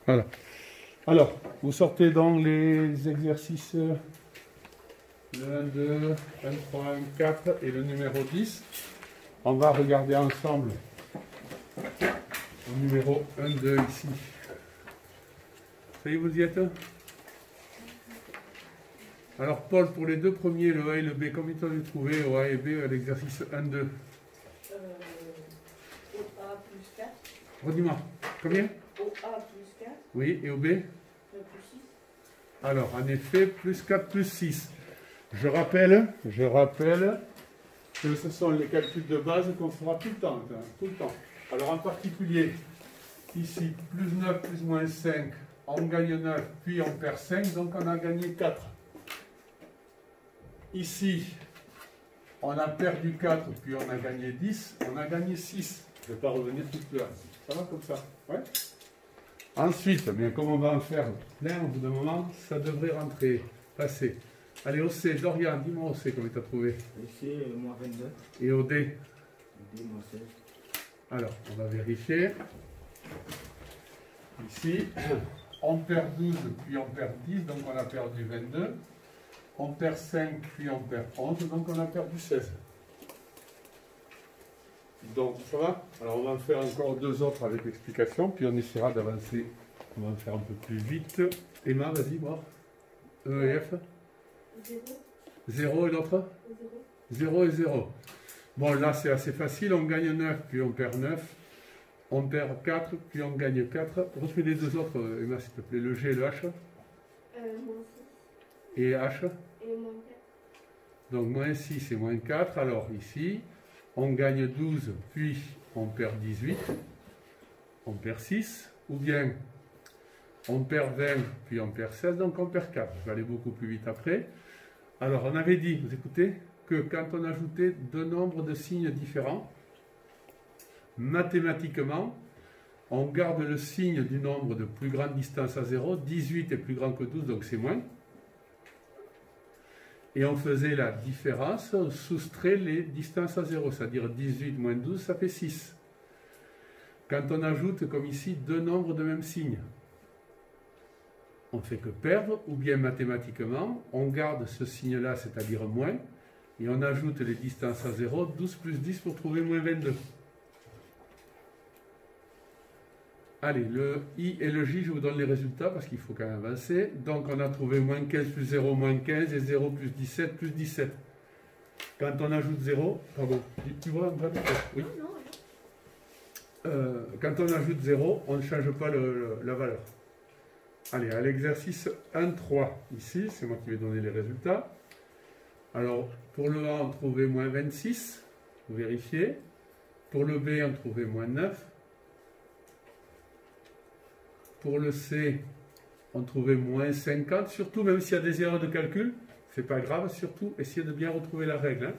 Voilà. Alors, vous sortez donc les exercices le 1, 2, 1, 3, 1, 4 et le numéro 10. On va regarder ensemble le numéro 1, 2 ici. Ça y est, vous y êtes? Alors, Paul, pour les deux premiers, le A et le B, combien tu as trouvé au A et B à l'exercice 1, 2? Au A plus 4. Redis-moi, combien? Au A plus 4. Oui, et au B? Plus 6. Alors, en effet, plus 4, plus 6. Je rappelle que ce sont les calculs de base qu'on fera tout le temps. Tout le temps. Alors, en particulier, ici, plus 9, plus moins 5, on gagne 9, puis on perd 5, donc on a gagné 4. Ici, on a perdu 4, puis on a gagné 10, on a gagné 6. Je ne vais pas revenir tout là. Ça va comme ça? Ouais. Ensuite, bien, comme on va en faire plein au bout d'un moment, ça devrait rentrer, passer. Allez, au C, Dorian, dis-moi au C, combien tu as trouvé? Le C, moins 22. Et au D? Le D, moins 16. Alors, on va vérifier. Ici, on perd 12, puis on perd 10, donc on a perdu 22. On perd 5, puis on perd 11, donc on a perdu 16. Donc, ça va? Alors, on va en faire encore deux autres avec l'explication, puis on essaiera d'avancer. On va en faire un peu plus vite. Emma, vas-y, voir. E et F. 0. 0 et l'autre? 0 et 0. Bon, là, c'est assez facile. On gagne 9, puis on perd 9. On perd 4, puis on gagne 4. Refais les deux autres, Emma, s'il te plaît. Le G et le H. Moins 6. Et H. Et moins 4. Donc, moins 6 et moins 4. Alors, ici, on gagne 12, puis on perd 18. On perd 6. Ou bien, on perd 20, puis on perd 16, donc on perd 4. Je vais aller beaucoup plus vite après. Alors, on avait dit, vous écoutez, que quand on ajoutait deux nombres de signes différents, mathématiquement, on garde le signe du nombre de plus grande distance à 0. 18 est plus grand que 12, donc c'est moins. Et on faisait la différence, on soustrait les distances à 0, c'est-à-dire 18 moins 12, ça fait 6. Quand on ajoute, comme ici, deux nombres de même signe, on ne fait que perdre, ou bien mathématiquement, on garde ce signe-là, c'est-à-dire moins, et on ajoute les distances à 0, 12 plus 10 pour trouver moins 22. Allez, le I et le J, je vous donne les résultats parce qu'il faut quand même avancer. Donc on a trouvé moins 15 plus 0, moins 15, et 0 plus 17 plus 17. Quand on ajoute 0, pardon, tu vois un peu? Oui. Quand on ajoute 0, on ne change pas la valeur. Allez, à l'exercice 1.3, ici, c'est moi qui vais donner les résultats. Alors, pour le A, on trouvait moins 26, vous vérifiez. Pour le B, on trouvait moins 9. Pour le C, on trouvait moins 50. Surtout, même s'il y a des erreurs de calcul, c'est pas grave, surtout, essayez de bien retrouver la règle. Hein.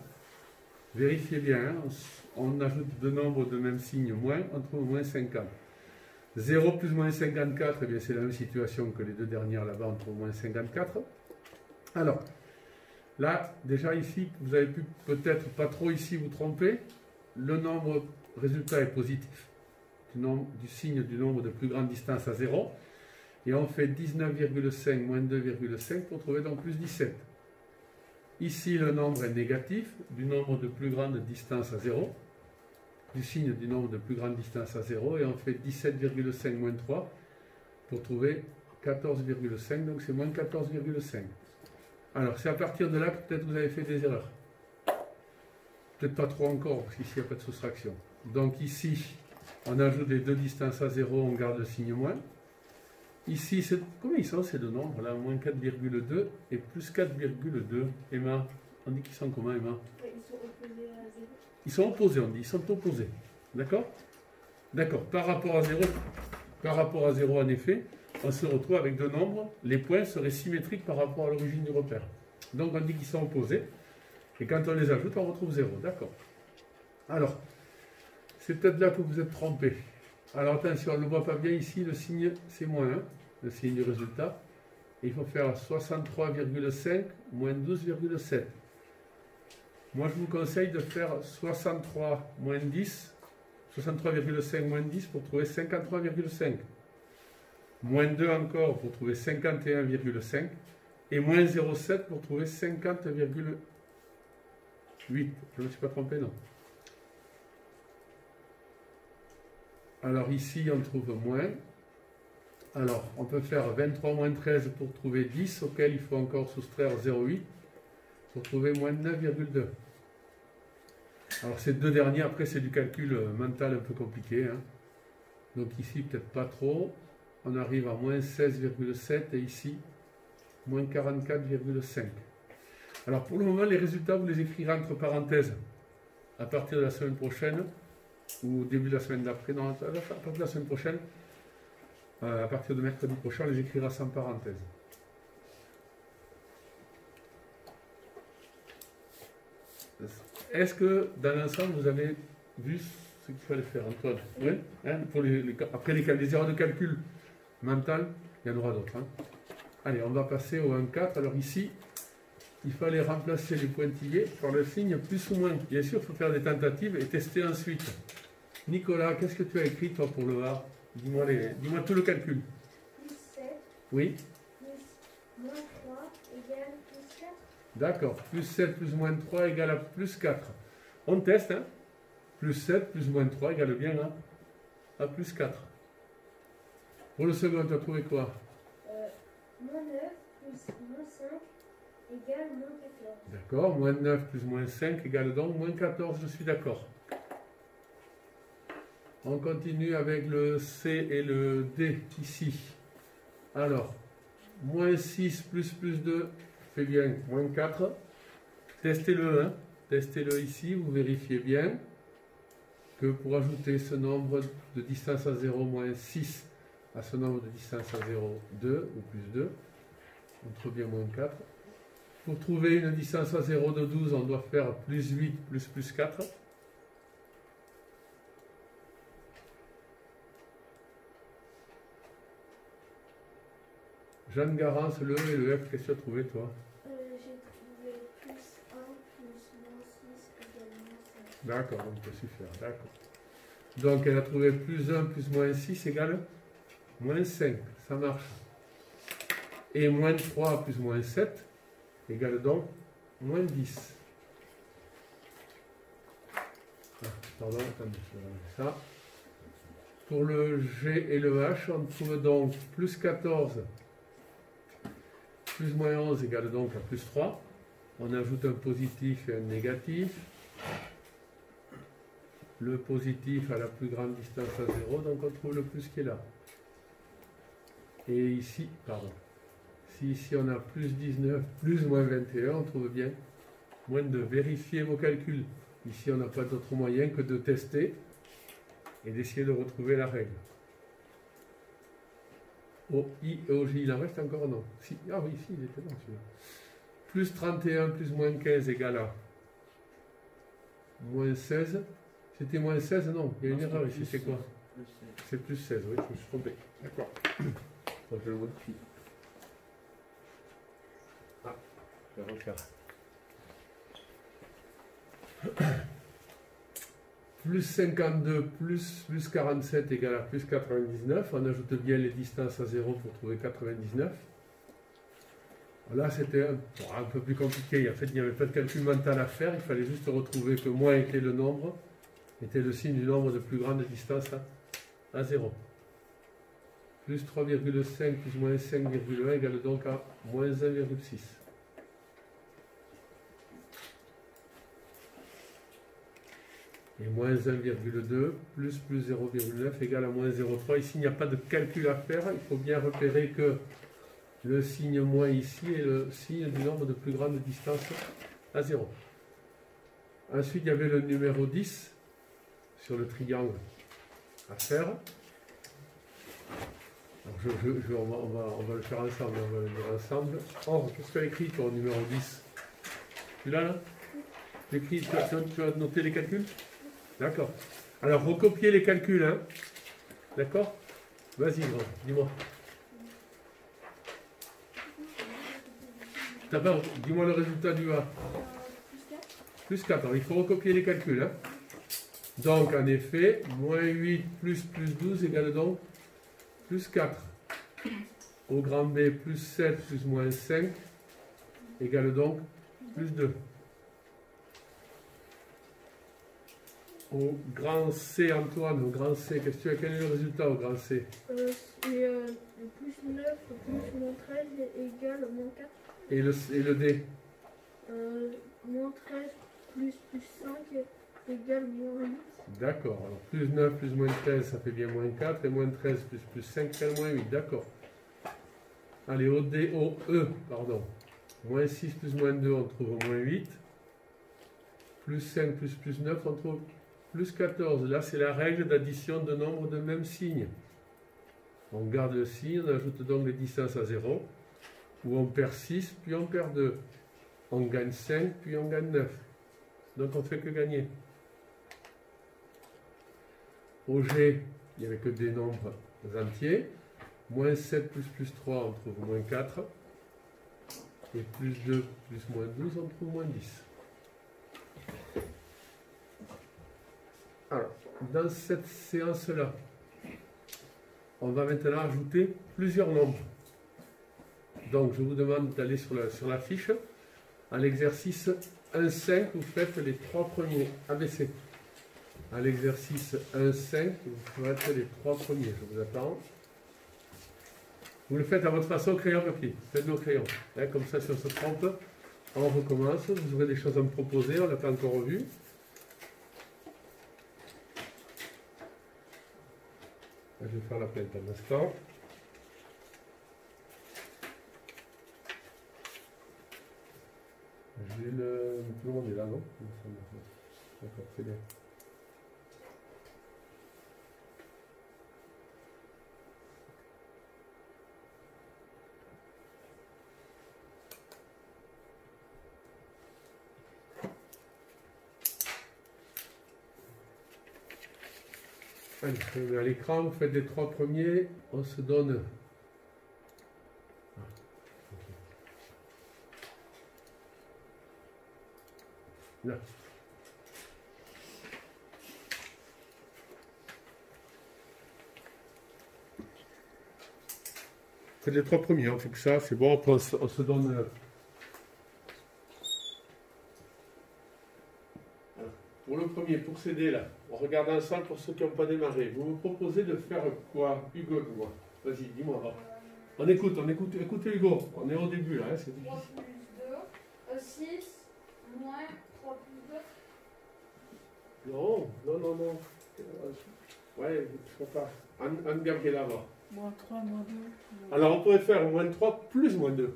Vérifiez bien, hein. On ajoute deux nombres de même signe, moins, on trouve moins 50. 0 plus moins 54, eh bien c'est la même situation que les deux dernières là-bas, on trouve moins 54. Alors, là, déjà ici, vous avez pu peut-être pas trop ici vous tromper. Le nombre résultat est positif, du signe du nombre de plus grande distance à 0. Et on fait 19,5 moins 2,5 pour trouver donc plus 17. Ici, le nombre est négatif du nombre de plus grande distance à 0. Du signe du nombre de plus grande distance à 0 et on fait 17,5 moins 3 pour trouver 14,5, donc c'est moins 14,5. Alors c'est à partir de là que peut-être vous avez fait des erreurs. Peut-être pas trop encore, parce qu'ici il n'y a pas de soustraction. Donc ici, on ajoute les deux distances à 0, on garde le signe moins. Ici, combien ils sont ces deux nombres là? Moins 4,2 et plus 4,2. Emma, on dit qu'ils sont comment, Emma? Ils sont opposés à 0. Ils sont opposés, on dit, ils sont opposés. D'accord? D'accord. Par rapport à 0, en effet, on se retrouve avec deux nombres, les points seraient symétriques par rapport à l'origine du repère. Donc on dit qu'ils sont opposés, et quand on les ajoute, on retrouve 0. D'accord. Alors, c'est peut-être là que vous êtes trompé. Alors attention, on ne le voit pas bien ici, le signe c'est moins 1, le signe du résultat. Et il faut faire 63,5 moins 12,7. Moi, je vous conseille de faire 63 moins 10, 63,5 moins 10 pour trouver 53,5. Moins 2 encore pour trouver 51,5. Et moins 0,7 pour trouver 50,8. Je ne me suis pas trompé, non. Alors ici, on trouve moins. Alors, on peut faire 23 moins 13 pour trouver 10, auquel il faut encore soustraire 0,8 pour trouver moins 9,2. Alors, ces deux derniers, après, c'est du calcul mental un peu compliqué, hein. Donc ici, peut-être pas trop. On arrive à moins 16,7 et ici, moins 44,5. Alors, pour le moment, les résultats, vous les écrirez entre parenthèses à partir de la semaine prochaine ou au début de la semaine d'après. Non, à partir de la semaine prochaine. À partir de mercredi prochain, on les écrira sans parenthèse. Est-ce que dans l'ensemble, vous avez vu ce qu'il fallait faire, Antoine? Oui, hein, pour après les erreurs de calcul mental, il y en aura d'autres. Hein. Allez, on va passer au 1,4. Alors ici, il fallait remplacer les pointillés par le signe plus ou moins. Bien sûr, il faut faire des tentatives et tester ensuite. Nicolas, qu'est-ce que tu as écrit, toi, pour le A? Dis-moi tout le calcul. Plus 7. Oui. Plus moins 3 égale plus 4. D'accord. Plus 7 plus moins 3 égale à plus 4. On teste, hein. Plus 7 plus moins 3 égale bien à plus 4. Pour le second, tu as trouvé quoi? Moins 9 plus moins 5 égale moins 14. D'accord. Moins 9 plus moins 5 égale donc moins 14. Je suis d'accord. On continue avec le C et le D ici. Alors, moins 6 plus 2 fait bien moins 4. Testez-le, hein. Testez-le ici, vous vérifiez bien que pour ajouter ce nombre de distance à 0 moins 6 à ce nombre de distance à 0, 2 ou plus 2, on trouve bien moins 4. Pour trouver une distance à 0 de 12, on doit faire plus 8 plus 4. Jeanne Garance, le E et le F, qu'est-ce que tu as trouvé, toi? J'ai trouvé plus 1 plus moins 6 égale moins 5. D'accord, on peut suffire, d'accord. Donc, elle a trouvé plus 1 plus moins 6 égale moins 5, ça marche. Et moins 3 plus moins 7 égale donc moins 10. Ah, pardon, attendez, je vais enlever ça. Pour le G et le H, on trouve donc plus 14 plus moins 11 égale donc à plus 3. On ajoute un positif et un négatif. Le positif à la plus grande distance à 0, donc on trouve le plus qui est là. Et ici, pardon, si ici on a plus 19, plus moins 21, on trouve bien moins 2. Vérifiez vos calculs. Ici, on n'a pas d'autre moyen que de tester et d'essayer de retrouver la règle. Au I et au J, il en reste encore non. Si, ah oui, ici, il était bon celui-là. Plus 31 plus moins 15 égale à moins 16. C'était moins 16, non, il y a une erreur ici, c'est quoi? C'est plus 16, oui, je me suis trompé. D'accord. Donc je le modifie. Ah, je vais refaire. Plus 52 plus 47 égale à plus 99. On ajoute bien les distances à 0 pour trouver 99. Là, c'était un peu plus compliqué. En fait, il n'y avait pas de calcul mental à faire. Il fallait juste retrouver que moins était le nombre, était le signe du nombre de plus grande distance à 0. Plus 3,5 plus moins 5,1 égale donc à moins 1,6. Et moins 1,2 plus 0,9 égale à moins 0,3. Ici, il n'y a pas de calcul à faire. Il faut bien repérer que le signe moins ici est le signe du nombre de plus grande distance à 0. Ensuite, il y avait le numéro 10 sur le triangle à faire. Alors on va le faire ensemble. On va le dire ensemble. Oh, qu'est-ce que tu as écrit ton numéro 10? Tu l'as là? Tu as noté les calculs? D'accord. Alors, recopiez les calculs, hein. D'accord? Vas-y, dis-moi. D'abord, dis-moi le résultat du A. Plus 4. Plus 4. Alors, il faut recopier les calculs, hein. Donc, en effet, moins 8 plus 12 égale donc plus 4. Au grand B, plus 7 plus moins 5 égale donc plus 2. Au grand C, Antoine, au grand C, qu'est-ce que tu as? Quel est le résultat au grand C? C'est le plus 9 plus moins 13 égale moins 4. Et le D? Moins 13 plus 5 égale moins 8. D'accord, alors plus 9 plus moins 13, ça fait bien moins 4, et moins 13 plus 5 égale moins 8, d'accord. Allez, au D, au E, pardon. Moins 6 plus moins 2, on trouve moins 8. Plus 5 plus 9, on trouve plus 14. Là, c'est la règle d'addition de nombres de même signe. On garde le signe, on ajoute donc les distances à 0. Ou on perd 6, puis on perd 2. On gagne 5, puis on gagne 9. Donc on ne fait que gagner. Au G, il n'y avait que des nombres entiers. Moins 7 plus 3, on trouve moins 4. Et plus 2 plus moins 12, on trouve moins 10. Alors, dans cette séance-là, on va maintenant ajouter plusieurs nombres. Donc, je vous demande d'aller sur la fiche. À l'exercice 1,5, vous faites les 3 premiers ABC. À l'exercice 1,5, vous faites les 3 premiers. Je vous attends. Vous le faites à votre façon, crayon papier. Faites-le au crayon. Hein, comme ça, si on se trompe, on recommence. Vous aurez des choses à me proposer. On ne l'a pas encore vu. Je vais faire la plainte un instant. J'ai le... Tout le monde est là, non? D'accord, c'est bien. Allez, je mets à l'écran, vous faites les 3 premiers, on se donne... Là. Faites les 3 premiers, on fait que ça, c'est bon, après on se donne... Pour le premier, pour s'aider là, on regarde ensemble pour ceux qui n'ont pas démarré. Vous me proposez de faire quoi, Hugo, moi? Vas-y, dis-moi. On écoute, écoutez Hugo, on est au début là, hein, c'est difficile. 3 plus 2, 6, moins 3 plus 2. Non. Ouais, je ne sais pas. Anne-Gabriela va. Moins 3, moins 2. Alors on pourrait faire moins 3 plus moins 2.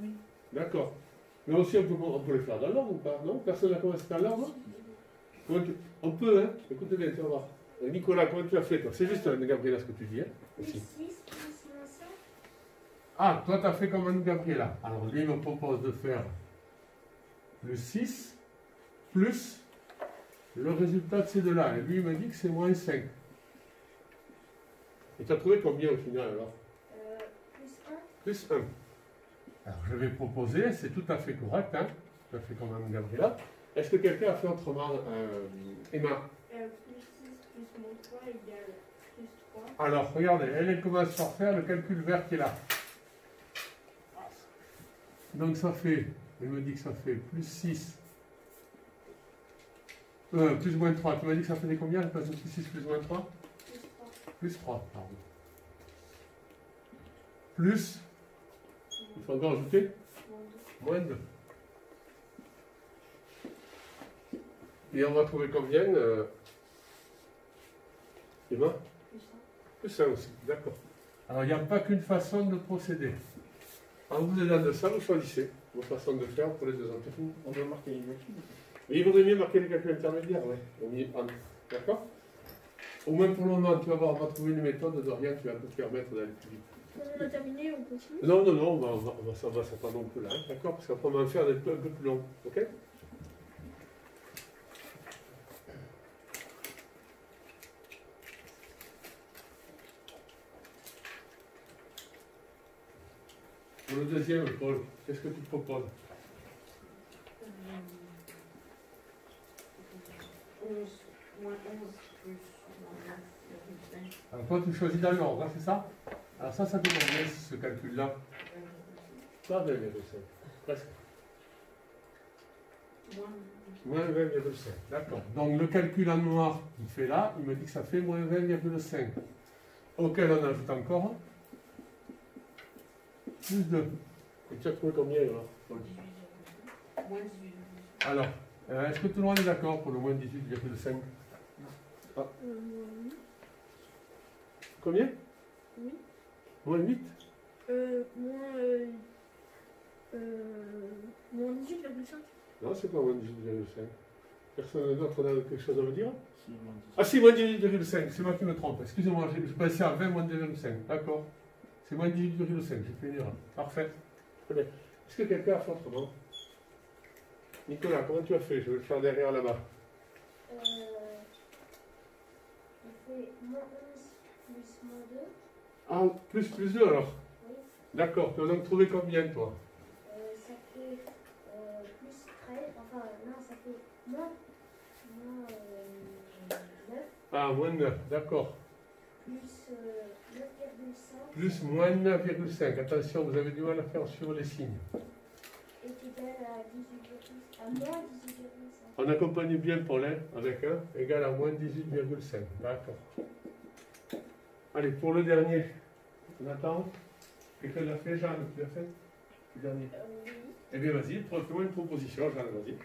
Oui. D'accord. Mais aussi on peut le faire dans l'ordre ou pas? Non? Personne n'a commencé dans l'ordre? On peut, hein? Écoutez bien, tu vas voir. Nicolas, comment tu as fait toi? C'est juste Anne-Gabriela ce que tu dis, hein? Plus Aussi. 6 plus moins 5. Ah, toi tu as fait comme Anne-Gabriela. Alors lui il me propose de faire le 6 plus le résultat de ces deux-là. Et lui il me dit que c'est moins 5. Et tu as trouvé combien au final alors? Plus 1. Plus 1. Alors je vais proposer, c'est tout à fait correct, hein? Tout à fait comme Anne-Gabriela. Est-ce que quelqu'un a fait autrement, Emma? Plus 6 plus moins 3 égale plus 3. Alors, regardez, elle commence par faire le calcul vert qui est là. Donc ça fait, elle me dit que ça fait plus 6, plus moins 3. Tu m'as dit que ça faisait combien? Elle passe de plus 6 plus moins 3? Plus 3. Plus 3, pardon. Plus, il faut encore ajouter? Moins 2. Moins 2. Et on va trouver combien, Emma? Plus 1. Plus 1 aussi, d'accord. Alors, il n'y a pas qu'une façon de procéder. En vous aidant de ça, vous choisissez vos façons de faire pour les deux autres. On doit marquer les calculs. Mais il vaudrait mieux marquer les calculs intermédiaires, oui. D'accord? Au moins pour le moment, tu vas voir, on va trouver une méthode de rien qui va te permettre d'aller plus vite. Quand on a terminé, on continue. Non, on va s'attendre non plus là, hein, d'accord? Parce qu'après, on va en faire des peu un peu plus longs, ok? Pour le deuxième, Paul, qu'est-ce que tu proposes? 11, moins 11 plus moins 9, 5. Alors toi, tu choisis dans l'ordre, hein, c'est ça? Alors ça fait combien ce calcul-là? Pas 20,5. Presque. Moins 20,5. D'accord. Donc le calcul en noir qu'il fait là, il me dit que ça fait moins 20,5. Auquel on ajoute encore plus 2. Et tu as trouvé combien alors? Moins 18. Alors, est-ce que tout le monde est d'accord pour le moins 18,5? Oui. Combien? Oui. Moins 8? Moins 18,5. Non, c'est pas moins 18,5. Personne d'autre a quelque chose à me dire? Si, moins 10. Ah si, moins 18,5, c'est moi qui me trompe. Excusez-moi, je passais à 20 moins 2,5. D'accord. C'est moins 18,5, j'ai fait une erreur. Parfait. Très bien. Est-ce que quelqu'un a fait autrement? Nicolas, comment tu as fait? Je vais le faire derrière là-bas. On fait moins 11 plus moins 2. Ah, plus 2 alors? Oui. D'accord. Tu en as trouvé combien toi? Ça fait plus 13. Enfin, non, ça fait moins 9. Ah, moins 9, d'accord. Plus 9,5. Plus moins 9,5. Attention, vous avez du mal à faire sur les signes. Est égal à 18,5. À moins 18,5. On accompagne bien Paul, hein, avec 1 égal à moins 18,5. D'accord. Allez, pour le dernier, on attend. Quelqu'un l'a fait, Jeanne, tu l'as fait? Le dernier. Oui. Eh bien, vas-y, fais-moi une proposition, Jeanne, vas-y.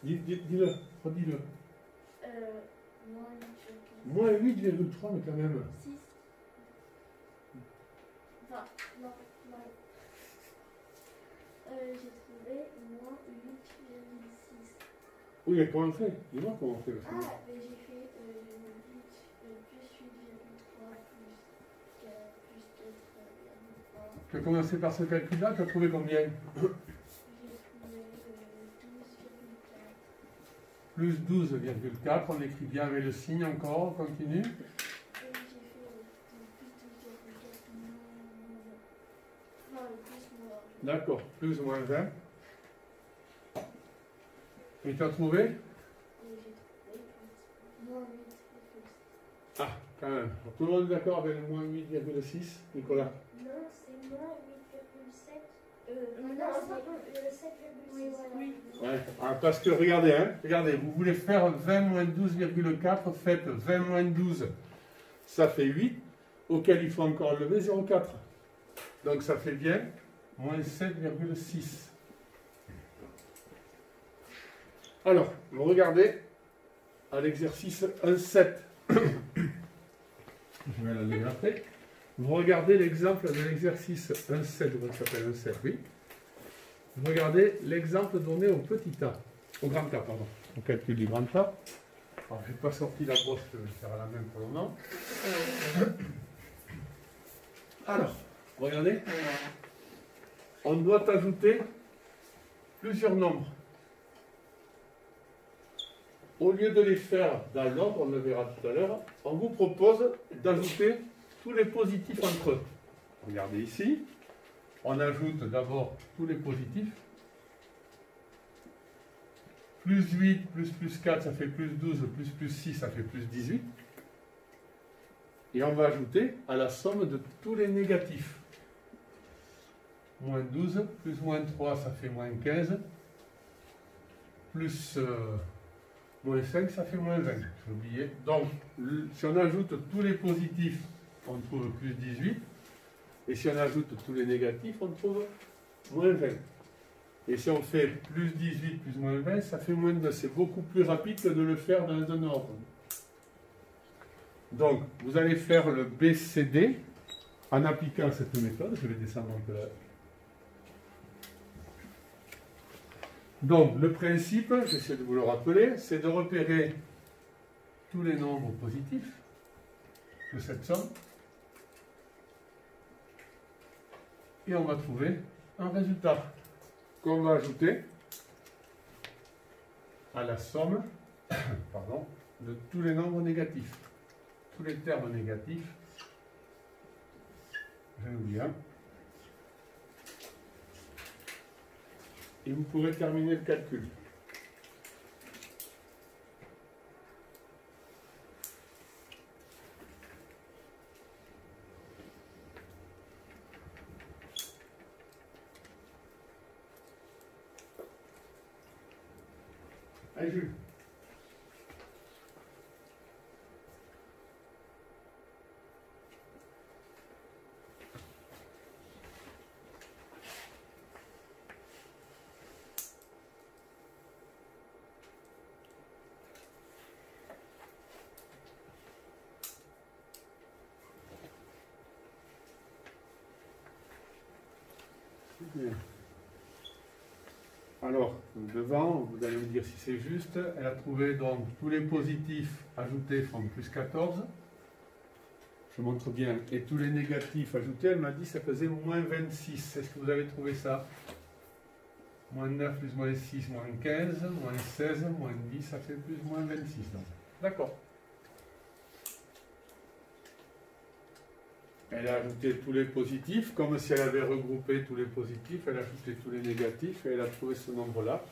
Dis-le, redis-le. Moins 8,3, mais quand même. 6. Enfin, non. J'ai trouvé moins 8,6. Oui, mais comment on fait? Dis-moi comment on fait. Ah, mais j'ai fait 8, plus 8,3 plus 4 plus 4,3. Tu as commencé par ce calcul-là, tu as trouvé combien? J'ai trouvé 12,4. Plus 12,4, on écrit bien avec le signe encore, on continue. Et j'ai fait plus 12,4 moins. Enfin, plus moins. D'accord, plus ou moins 20. Et tu as trouvé? Et j'ai trouvé moins 8,6. Ah, quand même. Tout le monde est d'accord avec le moins 8,6, Nicolas? Non, c'est moins 8,7. Non, c'est 7,6. Oui. Ouais. Ah, parce que regardez, vous voulez faire 20 moins 12,4, faites 20 moins 12, ça fait 8, auquel il faut encore lever 0,4. Donc ça fait bien moins 7,6. Alors, vous regardez à l'exercice 1,7. Je vais la liberté. Vous regardez l'exemple de l'exercice 1,7, comment ça s'appelle 1,7, oui. Vous regardez l'exemple donné au petit a, au grand A, pardon, au calcul du grand A. Alors, je n'ai pas sorti la brosse, je vais le faire à la main pour le moment. Alors, regardez, on doit ajouter plusieurs nombres. Au lieu de les faire dans l'ordre, on le verra tout à l'heure, on vous propose d'ajouter tous les positifs entre eux. Regardez ici. On ajoute d'abord tous les positifs. Plus 8, plus 4, ça fait plus 12, plus 6, ça fait plus 18. Et on va ajouter à la somme de tous les négatifs. Moins 12, plus moins 3, ça fait moins 15. Plus moins 5, ça fait moins 20. J'ai oublié. Donc, si on ajoute tous les positifs, on trouve plus 18. Et si on ajoute tous les négatifs, on trouve moins 20. Et si on fait plus 18 plus moins 20, ça fait moins 2. C'est beaucoup plus rapide que de le faire dans un ordre. Donc, vous allez faire le BCD en appliquant cette méthode. Je vais descendre un peu là. Donc, le principe, j'essaie de vous le rappeler, c'est de repérer tous les nombres positifs de cette somme. Et on va trouver un résultat qu'on va ajouter à la somme pardon, de tous les nombres négatifs. Tous les termes négatifs. J'en oublie un. Et vous pourrez terminer le calcul. Allez, Jules. Bien. Alors, devant, vous allez me dire si c'est juste, elle a trouvé donc tous les positifs ajoutés font plus 14. Je montre bien. Et tous les négatifs ajoutés, elle m'a dit que ça faisait moins 26. Est-ce que vous avez trouvé ça? Moins 9 plus moins 6, moins 15, moins 16, moins 10, ça fait plus moins 26. D'accord. Elle a ajouté tous les positifs, comme si elle avait regroupé tous les positifs, elle a ajouté tous les négatifs et elle a trouvé ce nombre-là.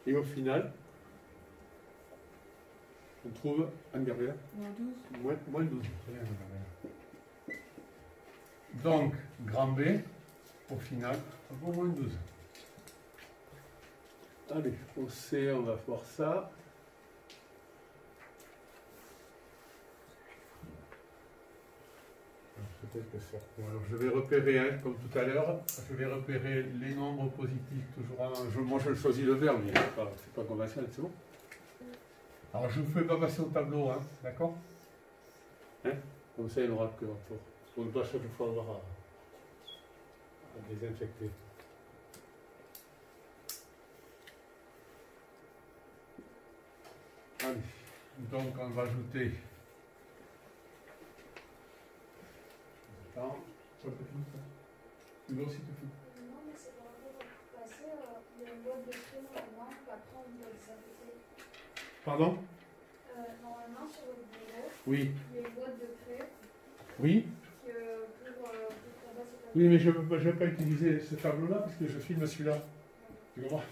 Et au final, on trouve un Gabriel. Moins 12. Donc, grand B, au final, ça vaut moins 12. Allez, au C, on va voir ça. Peut-être que ça. Alors, je vais repérer, comme tout à l'heure, je vais repérer les nombres positifs toujours. Moi, je choisis le vert, mais c'est pas conventionnel, c'est bon. Alors, je ne vous fais pas passer au tableau, hein, d'accord? Hein? Comme ça, il n'y aura que pour. On doit chaque fois avoir à désinfecter. Allez, donc on va ajouter. Attends, tu veux aussi te fous? Non, mais c'est par rapport au passé, il y a une boîte de crème normalement, après on doit désinfecter. Pardon? Normalement, sur votre bureau, Oui. il y a une boîte de crème Oui. pour combattre cette. Oui, mais je ne vais pas utiliser ce tableau-là parce que je filme celui-là. Tu comprends?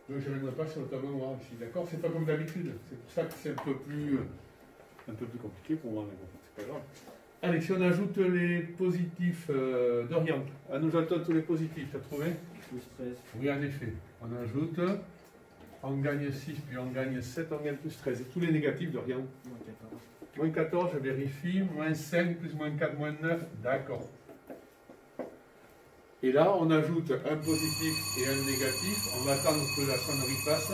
Donc je ne viendrai pas sur le tableau noir ici, d'accord? C'est pas comme d'habitude. C'est pour ça que c'est un peu plus compliqué pour moi, mais bon, c'est pas grave. Allez, si on ajoute les positifs d'Orient, nous ajoutons tous les positifs, tu as trouvé? Plus 13. Oui, en effet. On ajoute, on gagne 6, puis on gagne 7, on gagne plus 13. Et tous les négatifs d'Orient. Moins 14. Moins 14, je vérifie. Moins 5, plus moins 4, moins 9. D'accord. Et là, on ajoute un positif et un négatif. On va attendre que la sonnerie passe.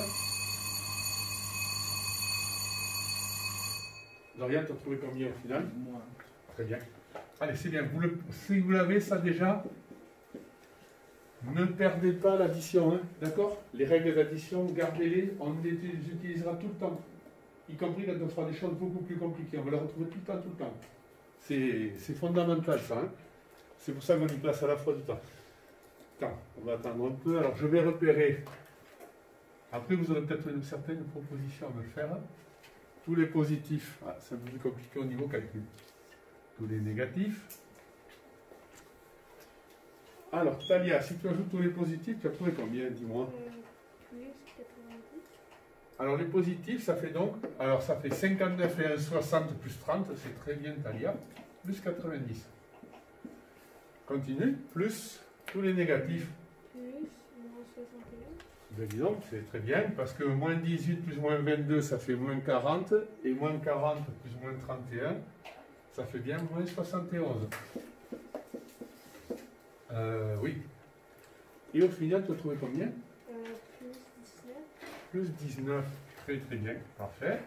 Dorian, tu as trouvé combien au final? Moins. Très bien. Allez, c'est bien. Si vous l'avez, ça déjà, ne perdez pas l'addition. Hein, d'accord? Les règles d'addition, gardez-les. On les utilisera tout le temps. Y compris quand on fera des choses beaucoup plus compliquées. On va les retrouver tout le temps, tout le temps. C'est fondamental, ça. Hein. C'est pour ça qu'on y place à la fois du temps. Attends, on va attendre un peu. Alors, je vais repérer. Après, vous aurez peut-être une certaine proposition à me faire. Tous les positifs. Ah, c'est un peu plus compliqué au niveau calcul. Tous les négatifs. Alors, Talia, si tu ajoutes tous les positifs, tu as trouvé combien, dis-moi? Plus 90. Alors, les positifs, ça fait donc... Alors, ça fait 59 et 1, 60 plus 30. C'est très bien, Talia. Plus 90. Continue. Plus tous les négatifs. Plus moins 61. Ben, dis donc, c'est très bien, parce que moins 18 plus moins 22, ça fait moins 40, et moins 40 plus moins 31, ça fait bien moins 71. Oui. Et au final, tu as trouvé combien? Plus 19. Plus 19. Très très bien, parfait.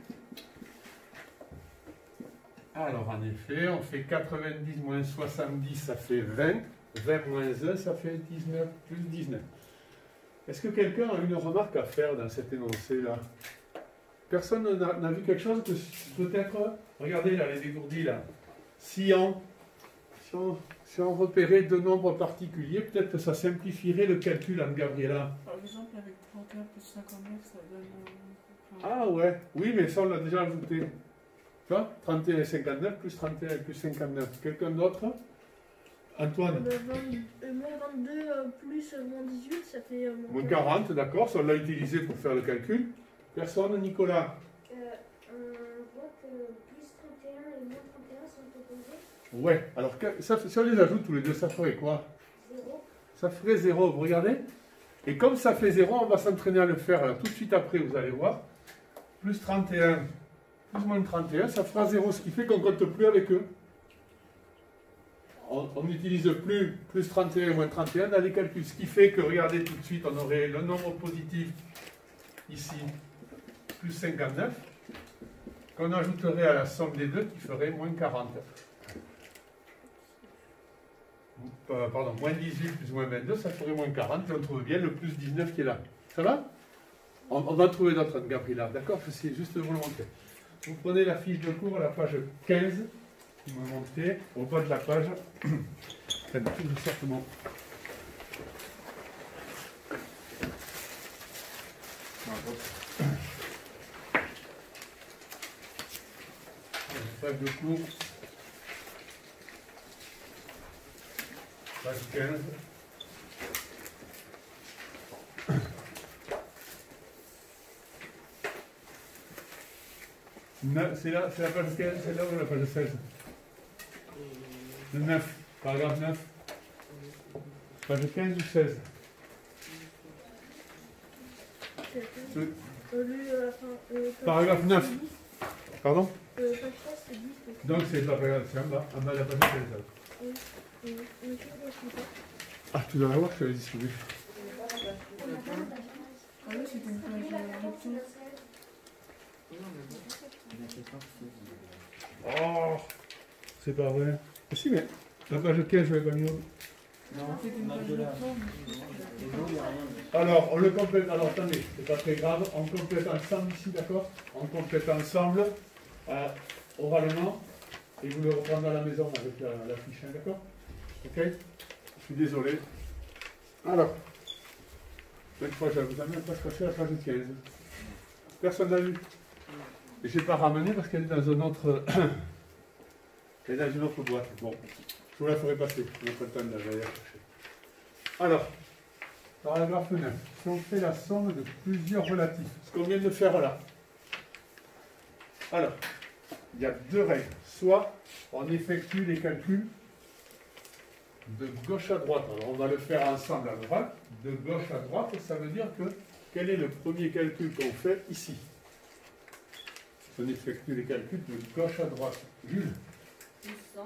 Alors en effet, on fait 90 moins 70, ça fait 20. 20 moins 1, ça fait 19, plus 19. Est-ce que quelqu'un a une remarque à faire dans cet énoncé-là? Personne n'a vu quelque chose que peut-être... Regardez là, les dégourdis là. Si on repérait deux nombres particuliers, peut-être que ça simplifierait le calcul, Anne-Gabriela. Par exemple, avec 31 plus 59, ça donne... Ah ouais, oui, mais ça on l'a déjà ajouté. Tu vois, 31 et 59 plus 31 et plus 59. Quelqu'un d'autre? Antoine? Moins 22 plus moins 18, ça fait... Moins 40, d'accord, ça on l'a utilisé pour faire le calcul. Personne, Nicolas? On voit que plus 31 et moins 31 sont opposés. Ouais, alors ça, si on les ajoute tous les deux, ça ferait quoi? 0. Ça ferait 0, vous regardez? Et comme ça fait 0, on va s'entraîner à le faire là, tout de suite après, vous allez voir. Plus 31, plus moins 31, ça fera 0, ce qui fait qu'on ne compte plus avec eux. On n'utilise plus 31 et moins 31 dans les calculs. Ce qui fait que, regardez tout de suite, on aurait le nombre positif ici, plus 59, qu'on ajouterait à la somme des deux qui ferait moins 40. Pardon, moins 18 plus moins 22, ça ferait moins 40, et on trouve bien le plus 19 qui est là. Ça va? On va trouver d'autres Gabriela, d'accord? C'est juste de vous le montrer. Vous prenez la fiche de cours à la page 15, vous me montez, au bas de la page. Enfin, tout certainement. Page de cours. Page 15. C'est la page 15, c'est là ou la page 16? Le 9, paragraphe 9. Page 15 ou 16? Paragraphe 9. Pardon? Page 16, c'est 10. Donc c'est la page, c'est en bas de la page 16. Ah, tu dois l'avoir, je te l'ai distribué. Ah oui, c'était une page lecture. Oh, c'est pas vrai. Ah, si, mais la page 15, je vais pas mieux. Non, C'était une on a page de là. lecture. Et nous, il n'y a rien. Alors, on le complète. Alors, attendez, c'est pas très grave. On complète ensemble ici, d'accord? On complète ensemble, oralement, et vous le reprendrez à la maison avec la fiche, hein, d'accord? Ok? Je suis désolé. Alors, cette fois, je vous amène presque à la page 15. Personne n'a vu? Et je ne vais pas ramener parce qu'elle est dans un autre. Elle est dans une autre boîte. Bon, je vous la ferai passer. On n'a pas le temps de la chercher. Alors, paragraphe 9. Si on fait la somme de plusieurs relatifs, ce qu'on vient de faire là. Alors, il y a deux règles. Soit on effectue les calculs de gauche à droite. Alors, on va le faire ensemble à droite. De gauche à droite, ça veut dire que quel est le premier calcul qu'on fait ici? On effectue les calculs de gauche à droite. Jules? Plus 100,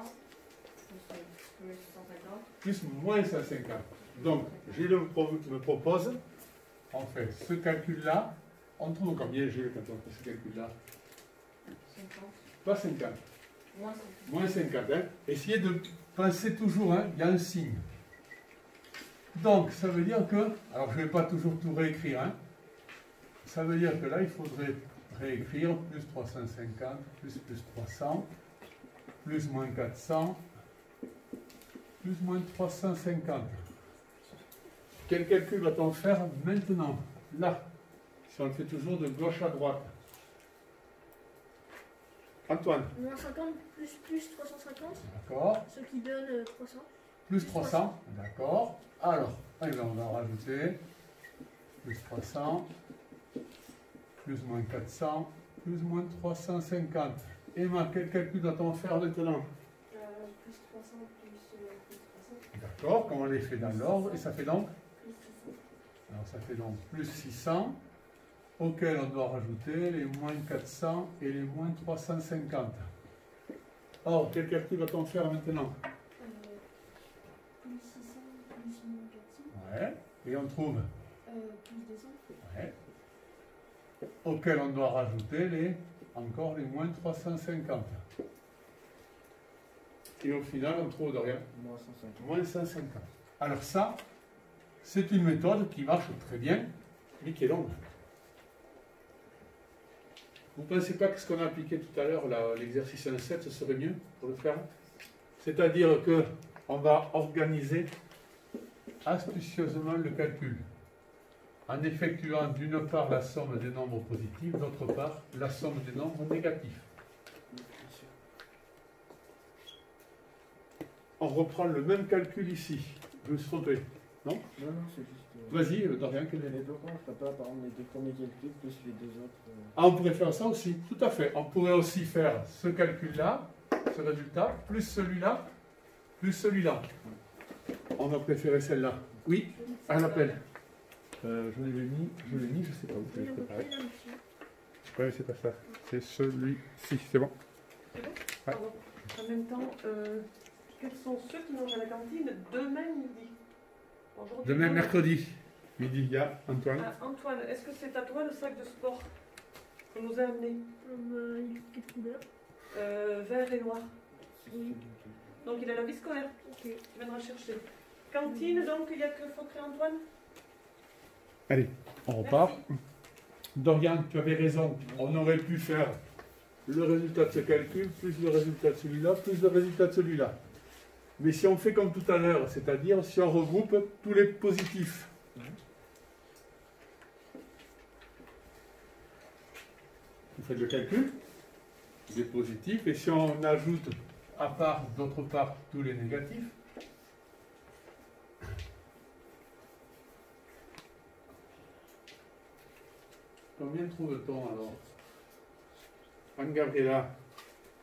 plus 150. Plus moins 150. Donc, Jules me propose, on fait ce calcul-là. On trouve combien, Jules, quand on fait ce calcul-là? 50. Pas 50. Moins 50. Moins 50. Hein. Essayez de penser toujours, hein, il y a un signe. Donc, ça veut dire que, alors je ne vais pas toujours tout réécrire, hein. Ça veut dire que là, il faudrait réécrire plus 350, plus 300, plus moins 400, plus moins 350. Quel calcul va-t-on faire maintenant? Là, si on le fait toujours de gauche à droite. Antoine? Moins 50 plus 350, D'accord. ce qui donne 300. Plus 300, d'accord. Alors, on va en rajouter. Plus 300, plus moins 400, plus moins 350. Emma, quel calcul doit-on faire maintenant? Plus 300 plus 300. D'accord, comme on les fait dans l'ordre, et ça fait donc? Plus 600. Alors ça fait donc plus 600, auquel on doit rajouter les moins 400 et les moins 350. Or, quel calcul doit-on faire maintenant? Plus 600 plus moins 400. Ouais, et on trouve? Plus 200. Ouais. Auquel on doit rajouter encore les moins 350. Et au final, on trouve de rien. Moins 150. Moins 150. Alors ça, c'est une méthode qui marche très bien, mais qui est longue. Vous ne pensez pas que ce qu'on a appliqué tout à l'heure, l'exercice 1.7, ce serait mieux pour le faire? C'est-à-dire qu'on va organiser astucieusement le calcul, en effectuant d'une part la somme des nombres positifs, d'autre part la somme des nombres négatifs. On reprend le même calcul ici. Je me suis trompé, non? Non, non, c'est juste. Vas-y, Dorian, quel est Mais pourquoi on ne ferait pas, par exemple, les deux premiers calculs plus les deux autres Ah, on pourrait faire ça aussi, tout à fait. On pourrait aussi faire ce calcul-là, ce résultat, plus celui-là, plus celui-là. On va préférer celle-là. Oui, un appel. Je l'ai mis, je sais pas où je Oui, l'ai on peut préparé. plus là, monsieur. Ouais, c'est pas ça. C'est celui-ci, c'est bon. C'est bon Ouais. Pardon. En même temps, quels sont ceux qui mangent à la cantine demain midi? Aujourd'hui, Demain, mercredi, midi, il y a Antoine. Ah, Antoine, est-ce que c'est à toi le sac de sport qu'on nous a amené? Quelle couleur? Vert et noir. Oui. Donc il a la vie scolaire. Ok. Tu viendras chercher. Cantine, donc il n'y a que Faucret Antoine? Allez, on repart. Dorian, tu avais raison. On aurait pu faire le résultat de ce calcul, plus le résultat de celui-là, plus le résultat de celui-là. Mais si on fait comme tout à l'heure, c'est-à-dire si on regroupe tous les positifs. Vous faites le calcul des positifs, et si on ajoute à part, d'autre part, tous les négatifs, combien trouve-t-on alors? Anne-Gabriela.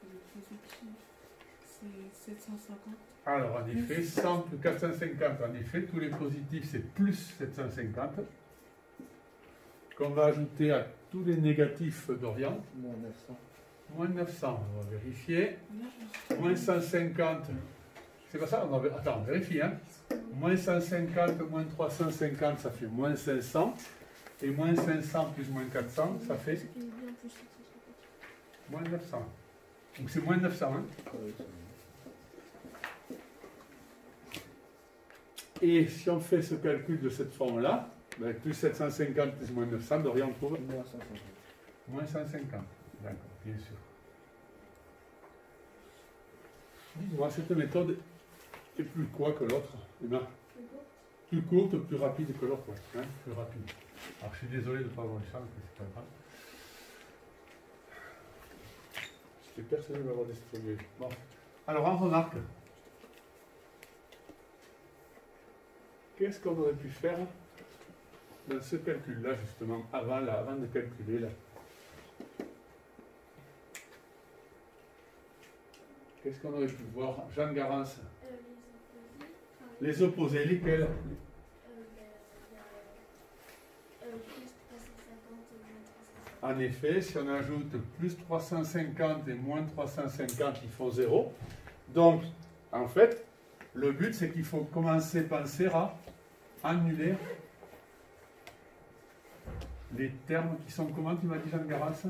Le positif, c'est 750. Alors, en effet, 100 plus 450, en effet, tous les positifs, c'est plus 750. Qu'on va ajouter à tous les négatifs d'Orient. Moins 900. Moins 900, on va vérifier. Là, Moins 150. C'est pas ça? Attends, on vérifie. Hein. Moins 150, moins 350, ça fait moins 500. Et moins 500 plus moins 400, ça fait Bien plus 750. moins 900. Donc c'est moins 900. Hein. Ouais, c'est bon. Et si on fait ce calcul de cette forme-là, ben, plus 750 plus moins 900, Dorian trouve Moins 150. moins 150. D'accord, bien sûr. Dis-moi, cette méthode est plus quoi que l'autre, Emma? Plus courte, plus rapide que l'autre, ouais. Hein, plus rapide. Alors je suis désolé de ne pas avoir le champ, mais c'est pas grave. J'étais persuadé d'avoir distribué. Bon. Alors en remarque, qu'est-ce qu'on aurait pu faire dans ce calcul-là, justement, avant de calculer là? Qu'est-ce qu'on aurait pu voir? Jeanne Garance. Les opposés, lesquels? Plus 350 et moins 350. En effet, si on ajoute plus 350 et moins 350, ils font 0. Donc, en fait, le but, c'est qu'il faut commencer à penser à annuler les termes qui sont comment, tu m'as dit, Jeanne Garance?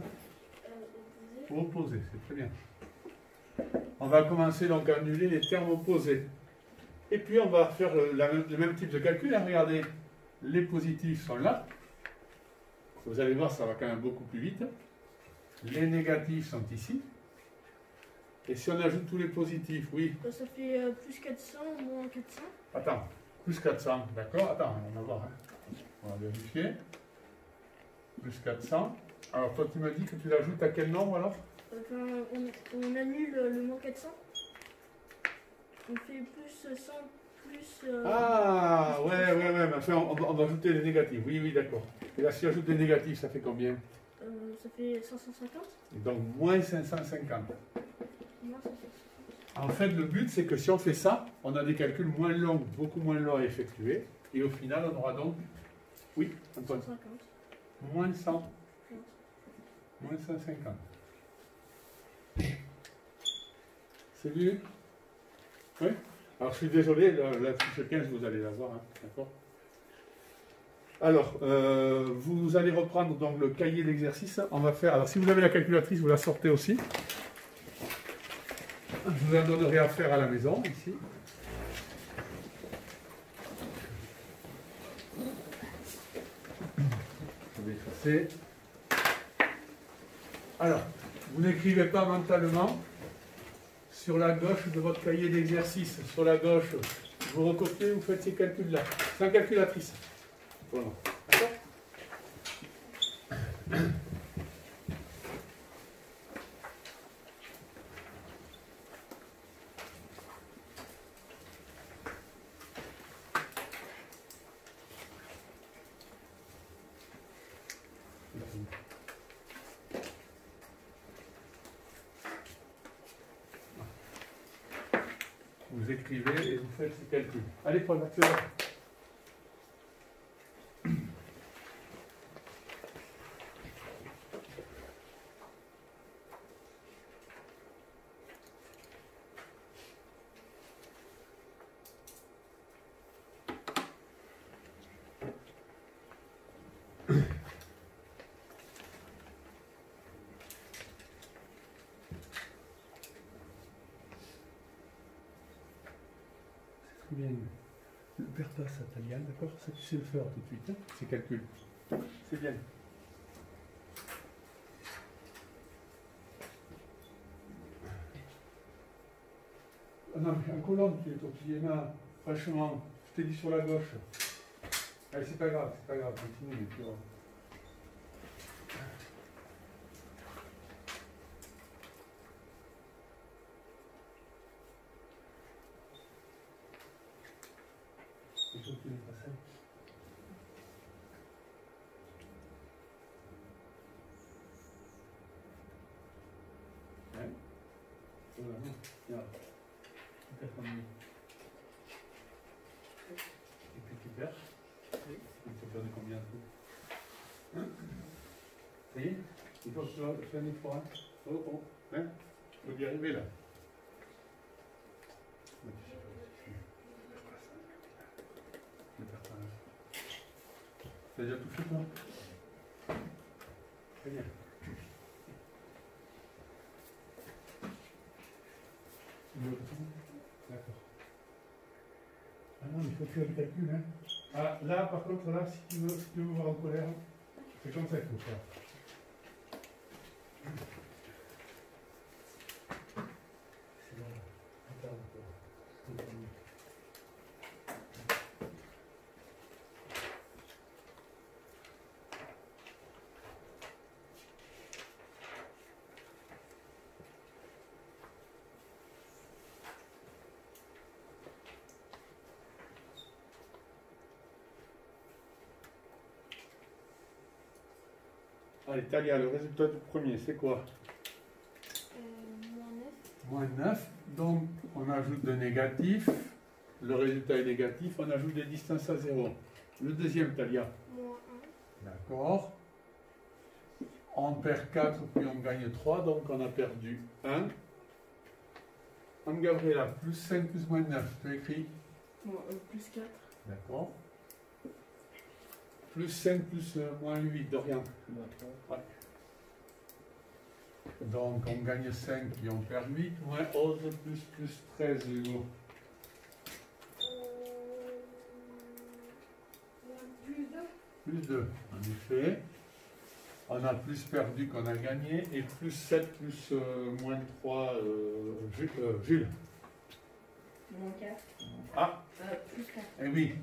Opposé. Opposés, c'est très bien. On va commencer donc à annuler les termes opposés. Et puis, on va faire le même type de calcul. Hein. Regardez, les positifs sont là. Vous allez voir, ça va quand même beaucoup plus vite. Les négatifs sont ici. Et si on ajoute tous les positifs, oui. Ça fait plus 400, moins 400. Attends, plus 400, d'accord? Attends, on va voir. Hein. On va vérifier. Plus 400. Alors, toi, tu m'as dit que tu l'ajoutes à quel nombre alors? Enfin, on annule le moins 400. On fait plus 100, plus... Ah, ouais, mais enfin, on va ajouter les négatifs. Oui, oui, d'accord. Et là, si on ajoute les négatifs, ça fait combien? ça fait 550. Et donc, moins 550. Moins 550. En fait, le but, c'est que si on fait ça, on a des calculs moins longs, beaucoup moins longs à effectuer. Et au final, on aura donc... Oui, Antoine? 150. Moins 100. Moins 150. C'est vu? Oui? Alors, je suis désolé, la fiche 15, vous allez la voir, hein, d'accord? Alors, vous allez reprendre donc le cahier d'exercice. On va faire... Alors, si vous avez la calculatrice, vous la sortez aussi. Je vous en donnerai à faire à la maison, ici. Je vais effacer. Alors, vous n'écrivez pas mentalement sur la gauche de votre cahier d'exercice. Sur la gauche, vous recopiez, vous faites ces calculs-là. Sans calculatrice. Voilà. D'accord ? Vous écrivez et vous faites ces calculs. Allez, Paul, accélère. bien. Ne perds pas ça, Talia, d'accord? Ça, tu sais le faire tout de suite, hein, ces calculs. C'est bien. Ah non, mais en colonne, tu es ton pied là. Franchement, je t'ai dit sur la gauche. Allez, c'est pas grave, continue, tu vois. Il faut que tu le fasses. Ouais. Voilà, non. Regarde. Tu perds ton nuit. Et puis tu perds. Oui. Tu peux perdre combien de tout? Hein? Ça y est? Il faut que tu fasses un effort. Hein? Oh, oh. Hein? Tu peux y arriver là. T'as déjà tout fait, toi? Très bien. D'accord. Ah non, mais il faut faire le calcul, hein. Ah, là, par contre, là, si tu veux me voir en colère, c'est comme ça qu'il faut faire. C'est là. Attends, allez, Talia, le résultat du premier, c'est quoi? Moins 9. Moins 9. Donc, on ajoute de négatif. Le résultat est négatif. On ajoute des distances à 0. Le deuxième, Talia. Moins D'accord. On perd 4, puis on gagne 3. Donc, on a perdu 1. Anne-Gabriela, plus 5 plus moins 9. Tu écris? Plus 4. D'accord. Plus 5 plus moins 8, Dorian. Ouais. Donc on gagne 5 puis on perd 8. Moins 11 plus 13, Hugo. Plus 2. Plus 2, en effet. On a plus perdu qu'on a gagné. Et plus 7 plus moins 3, Jules. Moins 4. Ah, Plus 4. eh oui.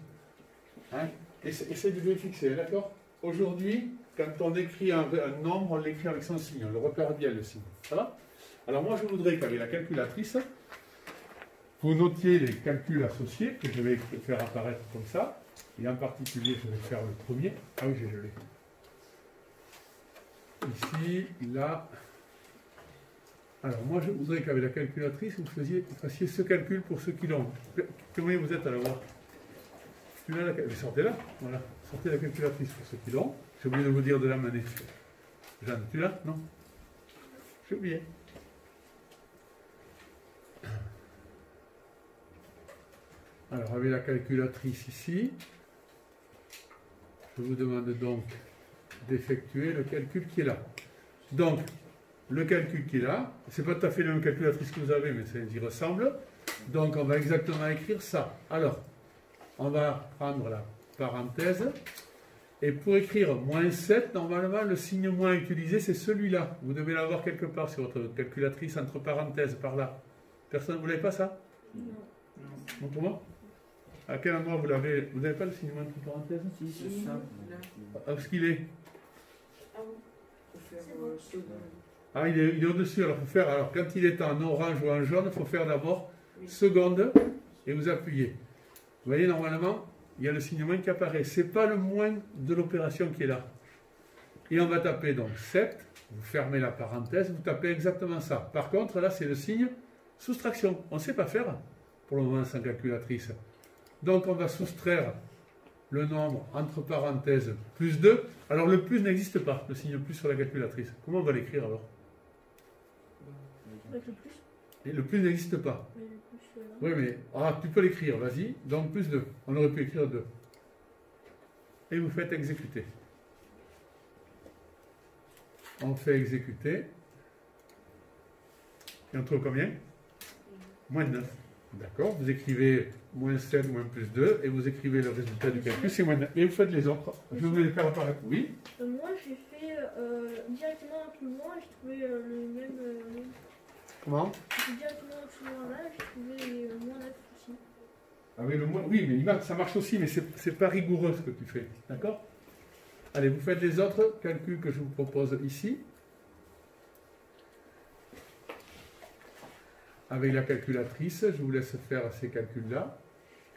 Hein? Essaye de le fixer, d'accord? Aujourd'hui, quand on écrit un nombre, on l'écrit avec son signe. On le repère bien, le signe. Ça va? Alors moi, je voudrais qu'avec la calculatrice, vous notiez les calculs associés, que je vais faire apparaître comme ça. Et en particulier, je vais faire le premier. Ah oui, j'ai gelé. Ici, là. Alors moi, je voudrais qu'avec la calculatrice, vous fassiez ce calcul pour ceux qui l'ont. Combien vous êtes à l'avoir? Tu l'as, sortez là, voilà. Sortez la calculatrice pour ceux qui l'ont. J'ai oublié de vous dire de la manette. Jeanne, tu l'as? Non? J'ai oublié. Alors, avec la calculatrice ici, je vous demande donc d'effectuer le calcul qui est là. Donc, le calcul qui est là, c'est pas tout à fait la même calculatrice que vous avez, mais ça y ressemble. Donc, on va exactement écrire ça. Alors, on va prendre la parenthèse. Et pour écrire moins 7, normalement, le signe moins utilisé, c'est celui-là. Vous devez l'avoir quelque part sur votre calculatrice, entre parenthèses, par là. Personne, vous l'avez pas ça? Non. Montre-moi. À quel endroit vous l'avez? Vous n'avez pas le signe moins entre parenthèses? Si, c'est ça. Où est-ce qu'il est? Faut faire seconde. Ah, il est au-dessus. Alors, alors, quand il est en orange ou en jaune, il faut faire d'abord Oui. seconde et vous appuyez. Vous voyez, normalement, il y a le signe moins qui apparaît. Ce n'est pas le moins de l'opération qui est là. Et on va taper donc 7, vous fermez la parenthèse, vous tapez exactement ça. Par contre, là, c'est le signe soustraction. On ne sait pas faire pour le moment sans calculatrice. Donc, on va soustraire le nombre entre parenthèses plus 2. Alors, le plus n'existe pas, le signe plus sur la calculatrice. Comment on va l'écrire alors? Avec le plus. Et le plus n'existe pas. Mais le plus, là. Oui, mais tu peux l'écrire, vas-y. Donc, plus 2. On aurait pu écrire 2. Et vous faites exécuter. On fait exécuter. Et on trouve combien? Moins 9. D'accord, vous écrivez moins 7, moins plus 2, et vous écrivez le résultat du calcul, c'est moins 9. Et vous faites les autres. Je vais vous les faire apparaître. Oui. Moi, j'ai fait directement un plus loin, j'ai trouvé le même. Comment? J'ai fait directement un plus loin là, j'ai trouvé moins 9 aussi. Ah oui, oui, mais ça marche aussi, mais c'est pas rigoureux ce que tu fais. D'accord? Allez, vous faites les autres calculs que je vous propose ici. Avec la calculatrice, je vous laisse faire ces calculs-là.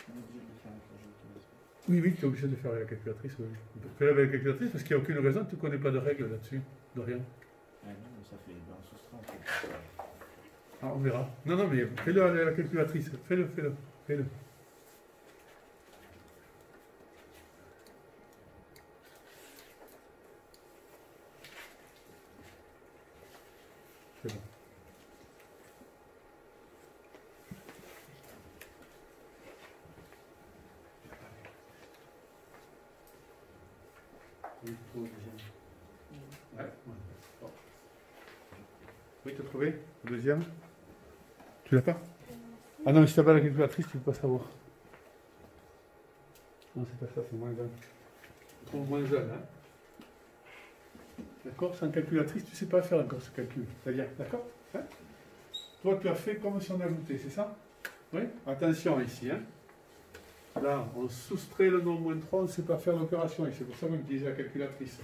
On est obligé de le faire avec la calculatrice. Oui, oui, tu es obligé de faire avec la calculatrice. Oui. Fais-le avec la calculatrice parce qu'il n'y a aucune raison, tu ne connais pas de règles là-dessus, de rien. Ah non, mais ça fait un soustrait en fait. Ah, on verra. Non, non, mais fais-le avec la calculatrice. Fais-le. C'est bon. Oui, trouve le deuxième. Ouais. Bon. Oui, tu as trouvé le deuxième? Tu l'as pas? Ah non, mais si tu n'as pas la calculatrice, tu ne peux pas savoir. Non, c'est pas ça, c'est moins 1. Tu trouves moins 1, hein? D'accord? Sans calculatrice, tu ne sais pas faire encore ce calcul. C'est-à-dire, d'accord? Hein? Toi, tu as fait comme si on ajoutait, c'est ça? Oui? Attention ici, hein? Là, on soustrait le nombre moins 3, on ne sait pas faire l'opération, et c'est pour ça qu'on utilise la calculatrice.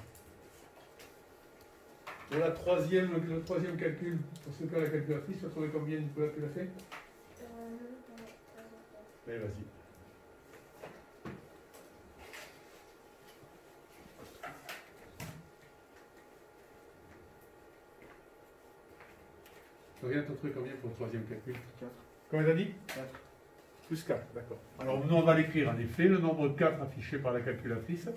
Pour le troisième calcul, pour ceux qui ont la calculatrice, tu as trouvé combien une fois que tu l'as fait? Allez, vas-y. Combien tu as trouvé combien pour le troisième calcul? 4. Combien t'as dit? 4. Plus 4, d'accord. Alors nous on va l'écrire en effet, le nombre 4 affiché par la calculatrice,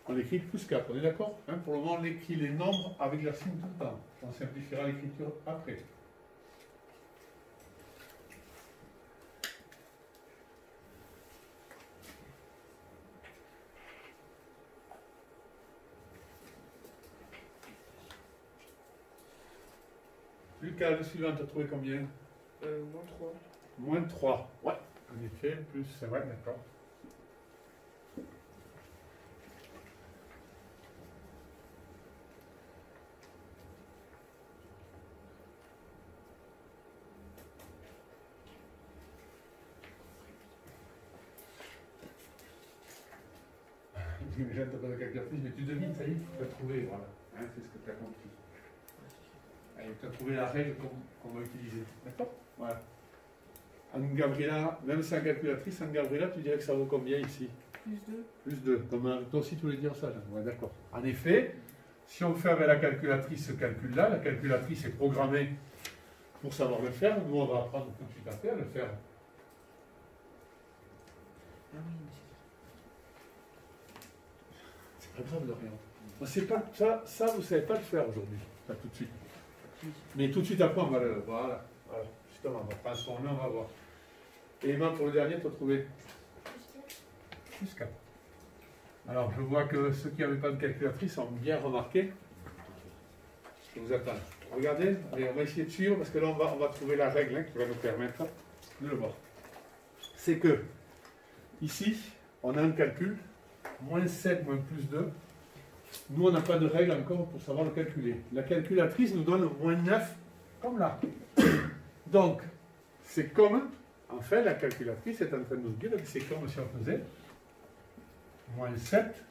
on l'écrit plus 4, on est d'accord? Hein, pour le moment on écrit les nombres avec la signe tout le temps. On simplifiera l'écriture après. Lucas, le suivant, tu as trouvé combien? Moins 3. Moins 3. Ouais. En effet, plus, c'est vrai, d'accord. Je viens de te poser la calculatrice, mais tu devines, ça y est, tu as trouvé, voilà. Hein, c'est ce que tu as compris. Allez, tu as trouvé la règle qu'on va utiliser. D'accord? Voilà. Anne-Gabriela, même sans calculatrice, Anne-Gabriela, tu dirais que ça vaut combien ici? Plus 2. Plus 2. Comme toi aussi, tu voulais dire ça, Jeanne. Ouais, d'accord. En effet, si on fait avec la calculatrice ce calcul-là, la calculatrice est programmée pour savoir le faire. Nous, on va apprendre tout de suite après à le faire. Ah oui, mais C'est pas grave, Lorient. C'est pas, ça, vous ne savez pas le faire aujourd'hui, pas tout de suite. Mais tout de suite après, on va le... Voilà. Voilà. Justement, on va transformer, on va voir. Et Emma, pour le dernier, tu as trouvé plus 4. Alors, je vois que ceux qui n'avaient pas de calculatrice ont bien remarqué. Je vous attends. Regardez, allez, on va essayer de suivre, parce que là, on va trouver la règle hein, qui va nous permettre de le voir. C'est que, ici, on a un calcul, moins 7, moins plus 2. Nous, on n'a pas de règle encore pour savoir le calculer. La calculatrice nous donne moins 9, comme là. Donc, c'est comme, en fait, la calculatrice est en train de nous dire que c'est comme si on faisait moins 7,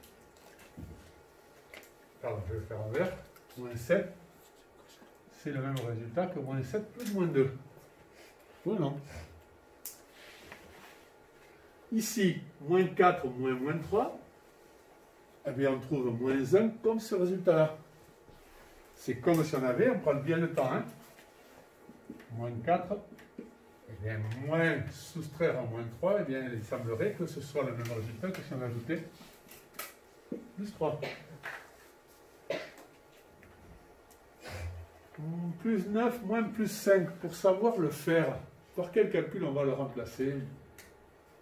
pardon, je vais faire en vert, moins 7, c'est le même résultat que moins 7 plus moins 2. Ou non? Ici, moins 4, moins 3, eh bien on trouve moins 1 comme ce résultat-là. C'est comme si on avait, on prend bien le temps, hein? Moins 4, eh bien moins soustraire en moins 3, eh bien il semblerait que ce soit le même résultat que si on ajoutait plus 3. Plus 9, moins plus 5, pour savoir le faire. Par quel calcul on va le remplacer?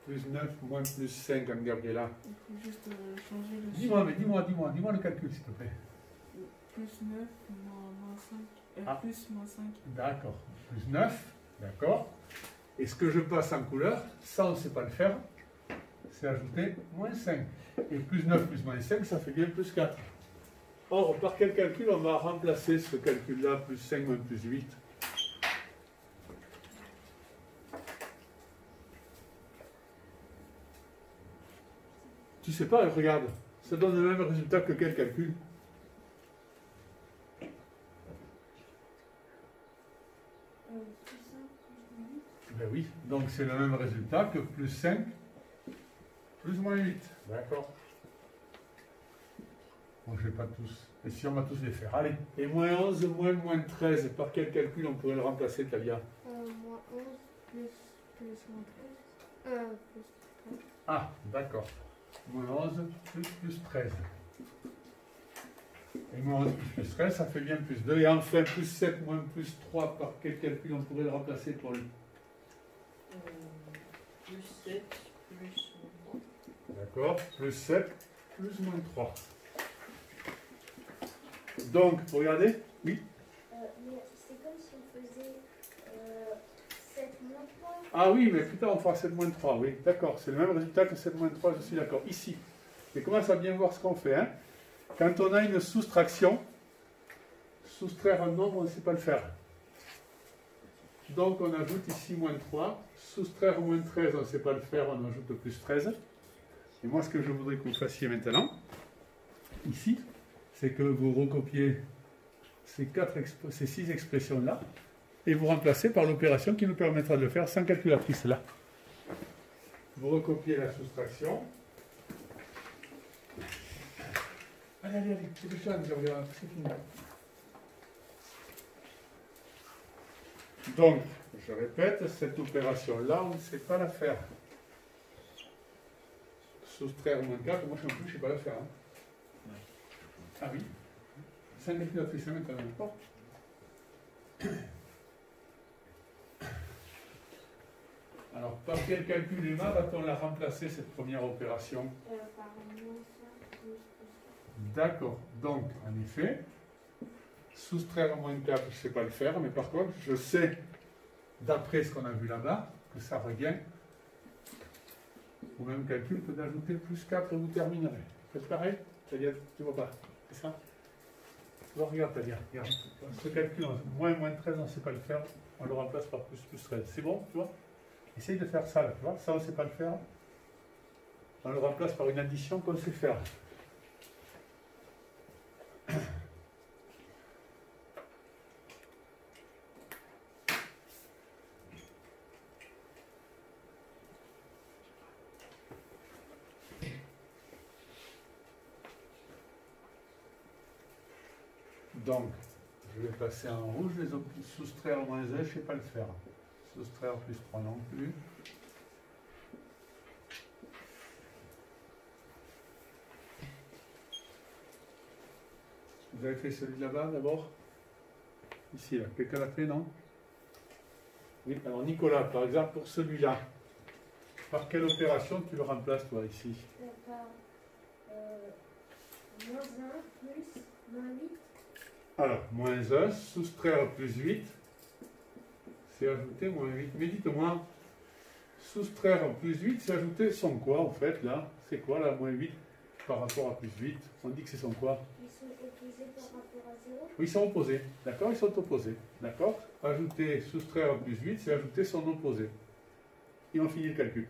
Plus 9, moins plus 5, Anne-Gabriela. Il faut juste changer le Dis-moi le calcul, s'il te plaît. Plus 9, moins 5. Ah. Plus moins 5. D'accord. Plus 9, d'accord. Et ce que je passe en couleur, ça on ne sait pas le faire, c'est ajouter moins 5. Et plus 9 plus moins 5, ça fait bien plus 4. Or, par quel calcul on va remplacer ce calcul-là, plus 5 moins plus 8? Tu sais pas, regarde, ça donne le même résultat que quel calcul? Ben oui, donc c'est le même résultat que plus 5, plus moins 8. D'accord. Bon, je ne vais pas tous. Et si on va tous les faire. Allez. Et moins 11, moins 13, par quel calcul on pourrait le remplacer, Talia? Moins 11 plus moins 13. Plus 13. Ah, d'accord. Moins 11 plus 13. Et moins 11 plus 13, ça fait bien plus 2. Et enfin, plus 7 moins plus 3, par quel calcul on pourrait le remplacer, Paul? Plus 7, plus 3. D'accord. Plus 7 plus moins 3. Donc, vous regardez? Oui. Mais c'est comme si on faisait 7 moins 3. Ah oui, mais plus tard on fera 7 moins 3, oui, d'accord, c'est le même résultat que 7 moins 3, je suis d'accord, ici. Mais commence à bien voir ce qu'on fait, hein. Quand on a une soustraction, soustraire un nombre, on ne sait pas le faire. Donc on ajoute ici moins 3, soustraire moins 13, on ne sait pas le faire, on ajoute plus 13. Et moi ce que je voudrais que vous fassiez maintenant, ici, c'est que vous recopiez ces 6 expressions-là, et vous remplacez par l'opération qui nous permettra de le faire sans calculatrice là. Vous recopiez la soustraction. Allez, c'est le chat, je regarde, c'est fini. Donc, je répète, cette opération-là, on ne sait pas la faire. Soustraire moins 4, moi je ne sais pas la faire. Hein. Ah oui, sans calculatrice maintenant. Alors, par quel calcul, Emma, va-t-on la remplacer, cette première opération? Par moins 5 plus. D'accord. Donc, en effet, soustraire moins 4, je ne sais pas le faire, mais par contre, je sais, d'après ce qu'on a vu là-bas, que ça revient au même calcul que d'ajouter plus 4 et vous terminerez. Faites pareil? C'est-à-dire, tu vois pas? C'est ça? Bon, regarde, Talia, regarde. Ce calcul, moins 13, on ne sait pas le faire, on le remplace par plus 13. C'est bon, tu vois? Essaye de faire ça, là, tu vois? Ça, on ne sait pas le faire. On le remplace par une addition qu'on sait faire. Donc, je vais passer en rouge, les soustraire moins 1, je ne sais pas le faire. Soustraire plus 3 non plus. Vous avez fait celui de là-bas d'abord? Ici, là. Quelqu'un l'a fait, non? Oui, alors Nicolas, par exemple, pour celui-là, par quelle opération tu le remplaces, toi, ici? Par moins 1 plus moins 8. Alors, moins 1, soustraire plus 8, c'est ajouter moins 8. Mais dites-moi, soustraire plus 8, c'est ajouter son quoi, en fait, là? C'est quoi, là, moins 8 par rapport à plus 8? On dit que c'est son quoi? Ils sont opposés par rapport à 0. Oui, ils sont opposés. D'accord? Ils sont opposés. D'accord? Ajouter, soustraire plus 8, c'est ajouter son opposé. Et on finit le calcul.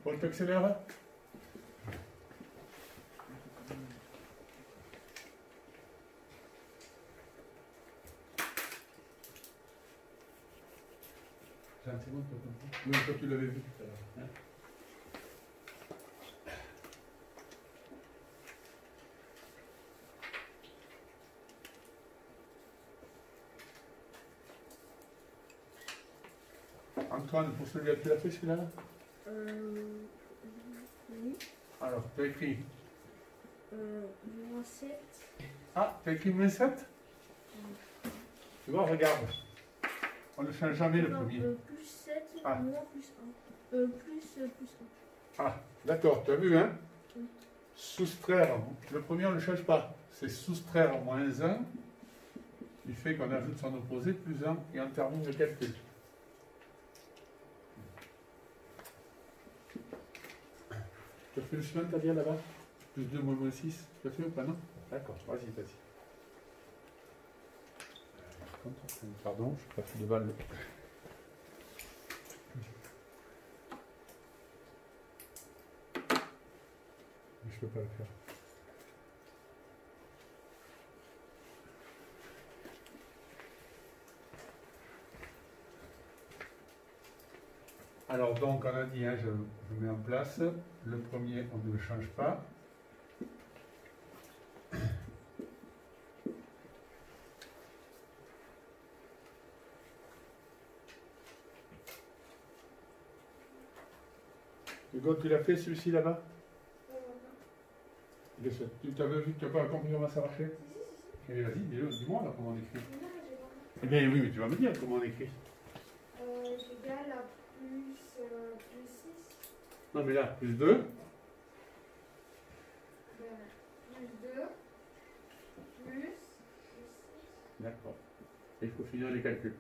Bon, tu accélères? C'est bon, oui, toi tu l'avais vu tout à l'heure. Hein? Antoine, pour celui-là, tu l'as fait celui-là? Oui. Alors, tu as écrit. Moins 7. Ah, tu as écrit moins 7? Tu vois, regarde. On ne change jamais le premier. Plus 7, Ah. moins plus 1. Plus 1. Ah, d'accord, tu as vu, hein? Oui. Soustraire. Le premier, on ne le change pas. C'est soustraire moins 1. Il fait qu'on ajoute son opposé plus 1 et on termine le calcul. Tu as fait le chemin, t'as dit là-bas? Plus 2 moins 6, tu as fait ou pas, non? D'accord, vas-y, vas-y. Pardon, je n'ai pas fait de balle. Je ne peux pas le faire. Alors donc on a dit, hein, je mets en place, le premier on ne le change pas. Hugo, tu l'as fait celui-ci là-bas? Tu t'avais vu que tu n'as pas compris comment ça marchait? Eh bien vas-y, dis-moi là comment on écrit. Eh bien oui, mais tu vas me dire comment on écrit. Égal à plus 6. Non mais là, plus 2. Plus 2. Plus 6. D'accord. Et il faut finir les calculs.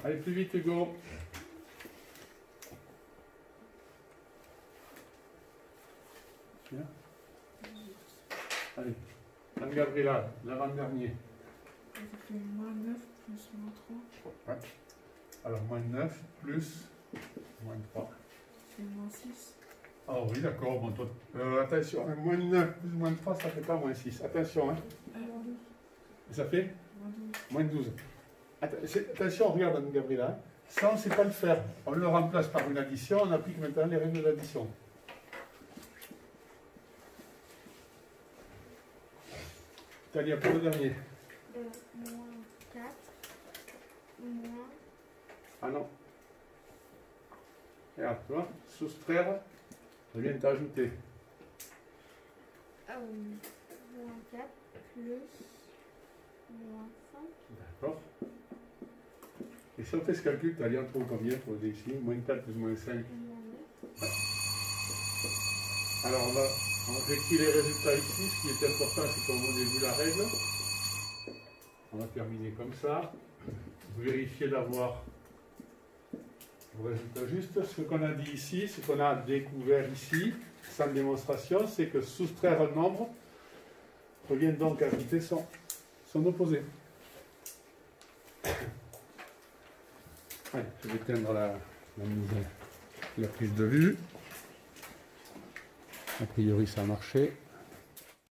Allez, plus vite Hugo. Bien. Allez, Anne-Gabriela, l'avant-dernier. Ça fait moins 9 plus moins 3. Ouais. Alors, moins 9 plus moins 3. Ça fait moins 6. Ah oui, d'accord. Bon, toi, attention, hein, moins 9 plus moins 3, ça ne fait pas moins 6. Attention. Hein. Ça fait Moins 12. moins 12. Attention, regarde Anne-Gabriela. Hein. Ça, on ne sait pas le faire. On le remplace par une addition. On applique maintenant les règles d'addition. Talia, pour le dernier. Moins 4. Moins. Ah non. Regarde, tu vois, soustraire, ça vient t'ajouter. Moins 4 plus moins 5. D'accord. Et si on fait ce calcul, tu as on trouve combien pour le ici? Moins 4 plus moins 5. Moins 9. Alors on réécrit les résultats ici. Ce qui est important, c'est qu'on ait vu la règle. On va terminer comme ça. Vous vérifiez d'avoir le résultat juste. Ce qu'on a dit ici, ce qu'on a découvert ici, sans démonstration, c'est que soustraire un nombre revient donc à ajouter son opposé. Allez, je vais éteindre la prise de vue. A priori, ça a marché.